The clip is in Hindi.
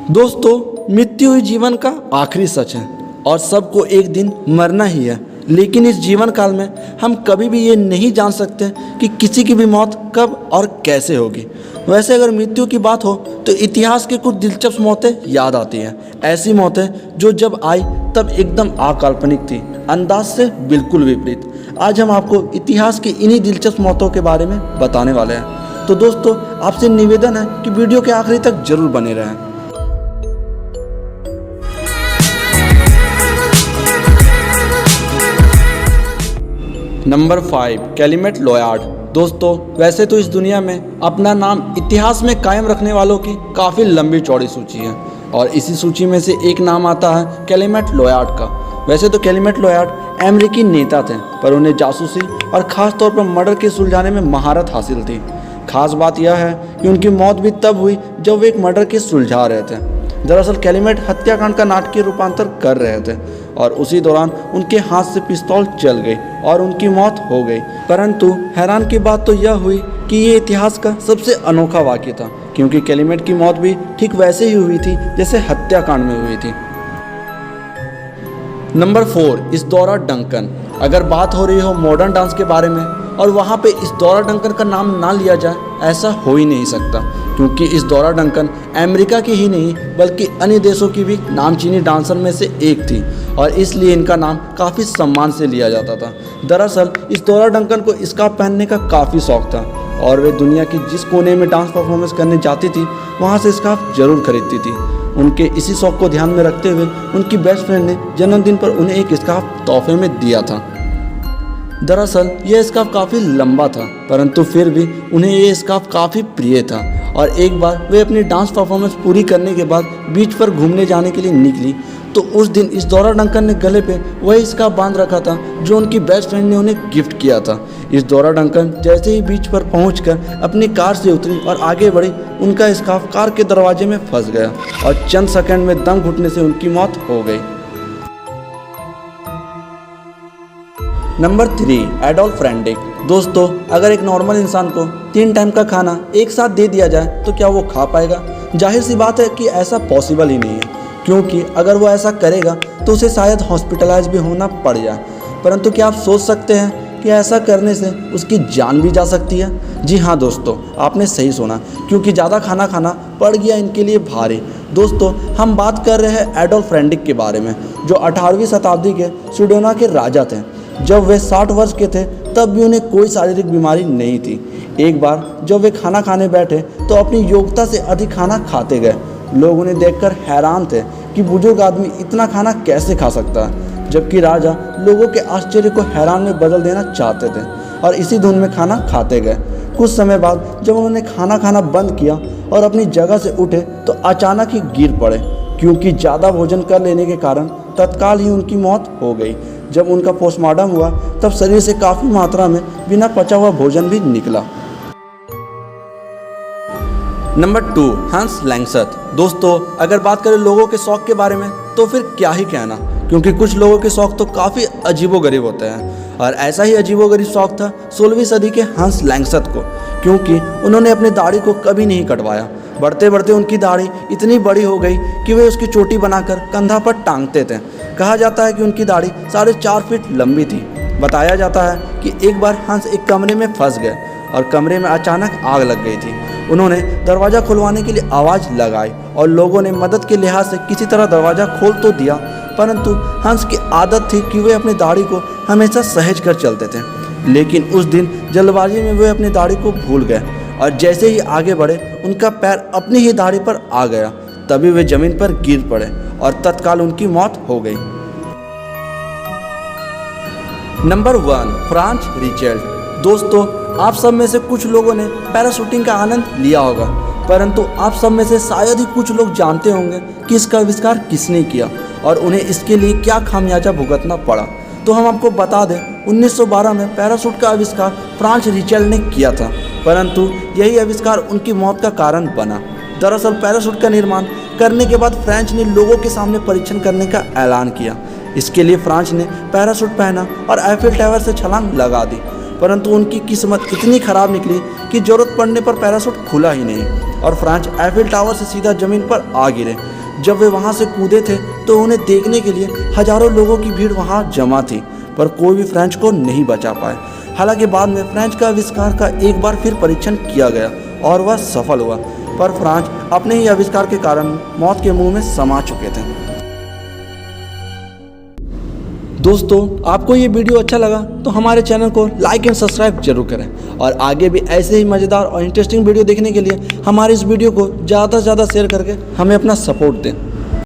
दोस्तों, मृत्यु ही जीवन का आखिरी सच है और सबको एक दिन मरना ही है। लेकिन इस जीवन काल में हम कभी भी ये नहीं जान सकते कि किसी की भी मौत कब और कैसे होगी। वैसे अगर मृत्यु की बात हो तो इतिहास की कुछ दिलचस्प मौतें याद आती हैं। ऐसी मौतें जो जब आई तब एकदम अकाल्पनिक थी, अंदाज से बिल्कुल विपरीत। आज हम आपको इतिहास की इन्हीं दिलचस्प मौतों के बारे में बताने वाले हैं। तो दोस्तों, आपसे निवेदन है कि वीडियो के आखिरी तक जरूर बने रहें। नंबर 5, कैलीमेट लॉयड। दोस्तों, वैसे तो इस दुनिया में अपना नाम इतिहास में कायम रखने वालों की काफ़ी लंबी चौड़ी सूची है और इसी सूची में से एक नाम आता है कैलीमेट लॉयड का। वैसे तो कैलीमेट लॉयड अमेरिकी नेता थे, पर उन्हें जासूसी और ख़ास तौर पर मर्डर के सुलझाने में महारत हासिल थी। खास बात यह है कि उनकी मौत भी तब हुई जब वे एक मर्डर के सुलझा रहे थे। दरअसल कैलीमेट हत्याकांड का नाटकीय रूपांतर कर रहे थे और उसी दौरान उनके हाथ से पिस्तौल चल गई और उनकी मौत हो गई। परंतु हैरान की बात तो यह हुई कि ये इतिहास का सबसे अनोखा वाक़या था, क्योंकि कैलीमेट की मौत भी ठीक वैसे ही हुई थी जैसे हत्याकांड में हुई थी। Number 4, Isadora Duncan. अगर बात हो रही हो मॉडर्न डांस के बारे में और वहाँ पे इsadora डंकन का नाम ना लिया जाए, ऐसा हो ही नहीं सकता, क्योंकि इsadora डंकन अमेरिका की ही नहीं बल्कि अन्य देशों की भी नामचीनी डांसर में से एक थी और इसलिए इनका नाम काफ़ी सम्मान से लिया जाता था। दरअसल इsadora डंकन को स्कार्फ पहनने का काफ़ी शौक था और वे दुनिया की जिस कोने में डांस परफॉर्मेंस करने जाती थी वहाँ से स्कार्फ जरूर खरीदती थी। उनके इसी शौक को ध्यान में रखते हुए उनकी बेस्ट फ्रेंड ने जन्मदिन पर उन्हें एक स्कार्फ तोहफे में दिया था। दरअसल यह स्कार्फ काफ़ी लंबा था, परंतु फिर भी उन्हें यह स्कार्फ काफ़ी प्रिय था और एक बार वे अपनी डांस परफॉर्मेंस पूरी करने के बाद बीच पर घूमने जाने के लिए निकली तो उस दिन इsadora डंकन ने गले पे वही स्कार्फ बांध रखा था जो उनकी बेस्ट फ्रेंड ने उन्हें गिफ्ट किया था। इsadora डंकन जैसे ही बीच पर पहुंचकर अपनी कार से उतरी और आगे बढ़ी, उनका स्कार्फ कार के दरवाजे में फंस गया और चंद सेकंड में दम घुटने से उनकी मौत हो गई। नंबर 3, एडोल्फ रेंडिक। दोस्तों, अगर एक नॉर्मल इंसान को 3 टाइम का खाना एक साथ दे दिया जाए तो क्या वो खा पाएगा? जाहिर सी बात है कि ऐसा पॉसिबल ही नहीं है, क्योंकि अगर वो ऐसा करेगा तो उसे शायद हॉस्पिटलाइज भी होना पड़ जाए। परंतु क्या आप सोच सकते हैं कि ऐसा करने से उसकी जान भी जा सकती है? जी हाँ दोस्तों, आपने सही सुना, क्योंकि ज़्यादा खाना खाना पड़ गया इनके लिए भारी। दोस्तों, हम बात कर रहे हैं एडोल्फ रेंडिक के बारे में, जो 18वीं शताब्दी के स्वीडन के राजा थे। जब वे 60 वर्ष के थे तब भी उन्हें कोई शारीरिक बीमारी नहीं थी। एक बार जब वे खाना खाने बैठे तो अपनी योग्यता से अधिक खाना खाते गए। लोग उन्हें देखकर हैरान थे कि बुजुर्ग आदमी इतना खाना कैसे खा सकता है, जबकि राजा लोगों के आश्चर्य को हैरान में बदल देना चाहते थे और इसी धुन में खाना खाते गए। कुछ समय बाद जब उन्होंने खाना खाना बंद किया और अपनी जगह से उठे तो अचानक ही गिर पड़े, क्योंकि ज़्यादा भोजन कर लेने के कारण तत्काल ही उनकी मौत हो गई। जब उनका पोस्टमार्टम हुआ तब शरीर से काफ़ी मात्रा में बिना पचा हुआ भोजन भी निकला। नंबर 2, हंस लैंगसर्ट। दोस्तों, अगर बात करें लोगों के शौक के बारे में तो फिर क्या ही कहना, क्योंकि कुछ लोगों के शौक तो काफ़ी अजीबोगरीब होते हैं और ऐसा ही अजीबोगरीब शौक था 16वीं सदी के हंस लैंगसर्ट को, क्योंकि उन्होंने अपनी दाढ़ी को कभी नहीं कटवाया। बढ़ते बढ़ते उनकी दाढ़ी इतनी बड़ी हो गई कि वे उसकी चोटी बनाकर कंधा पर टांगते थे। कहा जाता है कि उनकी दाढ़ी 4.5 फीट लंबी थी। बताया जाता है कि एक बार हंस एक कमरे में फंस गए और कमरे में अचानक आग लग गई थी। उन्होंने दरवाज़ा खुलवाने के लिए आवाज़ लगाई और लोगों ने मदद के लिहाज से किसी तरह दरवाज़ा खोल तो दिया, परंतु हंस की आदत थी कि वे अपनी दाढ़ी को हमेशा सहेज कर चलते थे। लेकिन उस दिन जल्दबाजी में वे अपनी दाढ़ी को भूल गए और जैसे ही आगे बढ़े उनका पैर अपनी ही दाढ़ी पर आ गया। तभी वे जमीन पर गिर पड़े और तत्काल उनकी मौत हो गई। Number 1, Franz Reichelt. दोस्तों, आप सब में से कुछ लोगों ने पैराशूटिंग का आनंद लिया होगा, परंतु आप सब में से शायद ही कुछ लोग जानते होंगे कि इसका आविष्कार किसने किया और उन्हें इसके लिए क्या खामियाजा भुगतना पड़ा। तो हम आपको बता दें, 1912 में पैराशूट का आविष्कार फ्रांच रिचेल्ड ने किया था, परंतु यही आविष्कार उनकी मौत का कारण बना। दरअसल पैराशूट का निर्माण करने के बाद फ्रेंच ने लोगों के सामने परीक्षण करने का ऐलान किया। इसके लिए फ्रांच ने पैराशूट पहना और एफिल टावर से छलांग लगा दी। परंतु उनकी किस्मत इतनी ख़राब निकली कि ज़रूरत पड़ने पर पैराशूट खुला ही नहीं और फ्रांच एफिल टावर से सीधा ज़मीन पर आ गिरे। जब वे वहाँ से कूदे थे तो उन्हें देखने के लिए हज़ारों लोगों की भीड़ वहाँ जमा थी, पर कोई भी फ्रेंच को नहीं बचा पाए। हालांकि बाद में फ्रेंच का आविष्कार का एक बार फिर परीक्षण किया गया और वह सफल हुआ, पर फ्रांच अपने ही आविष्कार के कारण मौत के मुंह में समा चुके थे। दोस्तों, आपको ये वीडियो अच्छा लगा तो हमारे चैनल को लाइक एंड सब्सक्राइब जरूर करें और आगे भी ऐसे ही मज़ेदार और इंटरेस्टिंग वीडियो देखने के लिए हमारे इस वीडियो को ज़्यादा से ज़्यादा शेयर करके हमें अपना सपोर्ट दें।